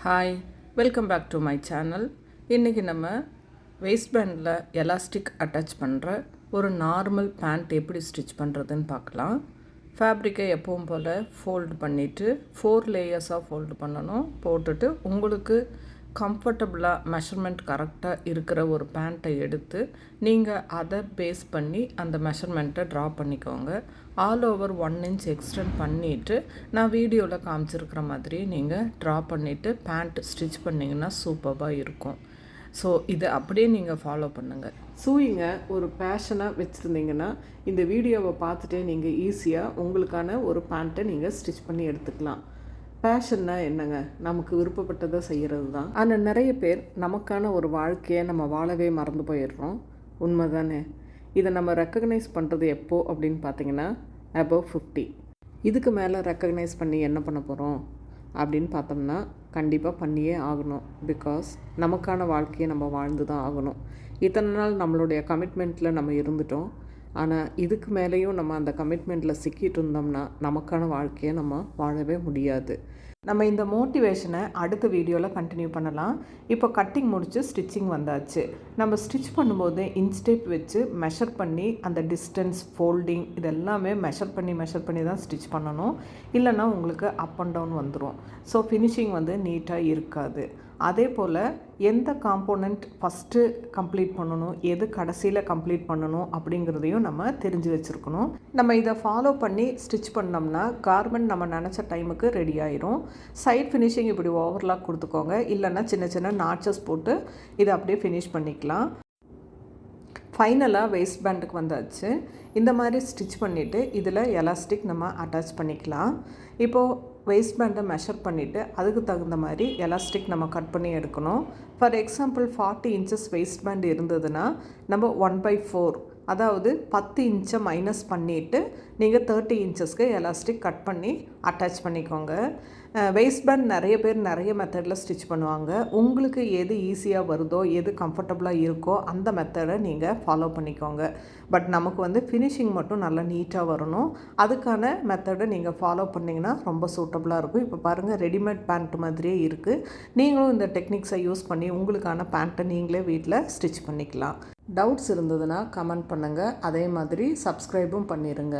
Hi, welcome back to my channel. இன்றைக்கி நம்ம waste பேண்டில் எலாஸ்டிக் அட்டாச் பண்ணுற ஒரு நார்மல் பேண்ட் எப்படி ஸ்டிச் பண்ணுறதுன்னு பார்க்கலாம். ஃபேப்ரிக்கை எப்பவும் போல் ஃபோல்டு பண்ணிவிட்டு 4 லேயர்ஸாக ஃபோல்டு பண்ணணும். போட்டுட்டு உங்களுக்கு கம்ஃபர்டபுளாக மெஷர்மெண்ட் கரெக்டாக இருக்கிற ஒரு பேண்ட்டை எடுத்து நீங்கள் அதை பேஸ் பண்ணி அந்த மெஷர்மெண்ட்டை ட்ரா பண்ணிக்கோங்க. ஆல் ஓவர் 1 inch எக்ஸ்டெண்ட் பண்ணிவிட்டு நான் வீடியோவில் காமிச்சிருக்கிற மாதிரி நீங்கள் ட்ரா பண்ணிவிட்டு பேண்ட் ஸ்டிச் பண்ணிங்கன்னா சூப்பராக இருக்கும். ஸோ இது அப்படியே நீங்கள் ஃபாலோ பண்ணுங்கள். சூயிங்க ஒரு பேஷனாக வச்சுருந்தீங்கன்னா இந்த வீடியோவை பார்த்துட்டே நீங்கள் ஈஸியாக உங்களுக்கான ஒரு பேண்ட்டை நீங்கள் ஸ்டிச் பண்ணி எடுத்துக்கலாம். பேஷன்னா என்னங்க? நமக்கு விருப்பப்பட்டதை செய்கிறது தான். ஆனால் நிறைய பேர் நமக்கான ஒரு வாழ்க்கையை நம்ம வாழவே மறந்து போயிடுறோம். உண்மை தானே? இதை நம்ம ரெக்கக்னைஸ் பண்ணுறது எப்போது அப்படின்னு பார்த்தீங்கன்னா above 50. இதுக்கு மேலே ரெக்கக்னைஸ் பண்ணி என்ன பண்ண போகிறோம் அப்படின்னு பார்த்தோம்னா கண்டிப்பாக பண்ணியே ஆகணும். பிகாஸ் நமக்கான வாழ்க்கையை நம்ம வாழ்ந்து தான் ஆகணும். இத்தனை நாள் நம்மளுடைய கமிட்மெண்ட்டில் நம்ம இருந்துட்டோம். ஆனால் இதுக்கு மேலேயும் நம்ம அந்த கமிட்மெண்ட்டில் சிக்கிட்டு இருந்தோம்னா நமக்கான வாழ்க்கையை நம்ம வாழவே முடியாது. நம்ம இந்த மோட்டிவேஷனை அடுத்த வீடியோவில் கண்டினியூ பண்ணலாம். இப்போ கட்டிங் முடித்து ஸ்டிச்சிங் வந்தாச்சு. நம்ம ஸ்டிச் பண்ணும்போது இன்ஸ்டேப் வச்சு மெஷர் பண்ணி அந்த டிஸ்டன்ஸ், ஃபோல்டிங் இதெல்லாமே மெஷர் பண்ணி தான் ஸ்டிச் பண்ணணும். இல்லைன்னா உங்களுக்கு அப் அண்ட் டவுன் வந்துடும். ஸோ ஃபினிஷிங் வந்து நீட்டாக இருக்காது. அதே போல் எந்த காம்போனண்ட் ஃபஸ்ட்டு கம்ப்ளீட் பண்ணணும், எது கடைசியில் கம்ப்ளீட் பண்ணணும் அப்படிங்கிறதையும் நம்ம தெரிஞ்சு வச்சுருக்கணும். நம்ம இதை ஃபாலோ பண்ணி ஸ்டிச் பண்ணோம்னா கார்மெண்ட் நம்ம நினச்ச டைமுக்கு ரெடி ஆயிரும். சைட் ஃபினிஷிங் இப்படி ஓவர்லாக் கொடுத்துக்கோங்க. இல்லைன்னா சின்ன சின்ன நாட்சஸ் போட்டு இதை அப்படியே ஃபினிஷ் பண்ணிக்கலாம். ஃபைனலாக வேஸ்ட் பேண்டுக்கு வந்தாச்சு. இந்த மாதிரி ஸ்டிச் பண்ணிவிட்டு இதில் எலாஸ்டிக் நம்ம அட்டாச் பண்ணிக்கலாம். இப்போது வேஸ்ட் பேண்டை மெஷர் பண்ணிவிட்டு அதுக்கு தகுந்த மாதிரி எலாஸ்டிக் நம்ம கட் பண்ணி எடுக்கணும். For example 40 inches waste pant இருந்ததுன்னா நம்ம 1/4 அதாவது 10 inch மைனஸ் பண்ணிவிட்டு நீங்கள் 30 inchesக்கு எலாஸ்டிக் கட் பண்ணி அட்டாச் பண்ணிக்கோங்க. வேஸ்ட் பேண்ட் நிறைய பேர் நிறைய மெத்தடில் ஸ்டிச் பண்ணுவாங்க. உங்களுக்கு எது ஈஸியாக வருதோ, எது கம்ஃபர்டபுளாக இருக்கோ அந்த மெத்தடை நீங்கள் ஃபாலோ பண்ணிக்கோங்க. பட் நமக்கு வந்து ஃபினிஷிங் மட்டும் நல்லா நீட்டாக வரணும். அதுக்கான மெத்தடை நீங்கள் ஃபாலோ பண்ணிங்கன்னா ரொம்ப சூட்டபுளாக இருக்கும். இப்போ பாருங்கள், ரெடிமேட் பேண்ட் மாதிரியே இருக்குது. நீங்களும் இந்த டெக்னிக்ஸை யூஸ் பண்ணி உங்களுக்கான பேண்ட்டை நீங்களே வீட்டில் ஸ்டிச் பண்ணிக்கலாம். டவுட்ஸ் இருந்ததுன்னா கமெண்ட் பண்ணுங்கள். அதே மாதிரி சப்ஸ்கிரைபும் பண்ணிடுங்க.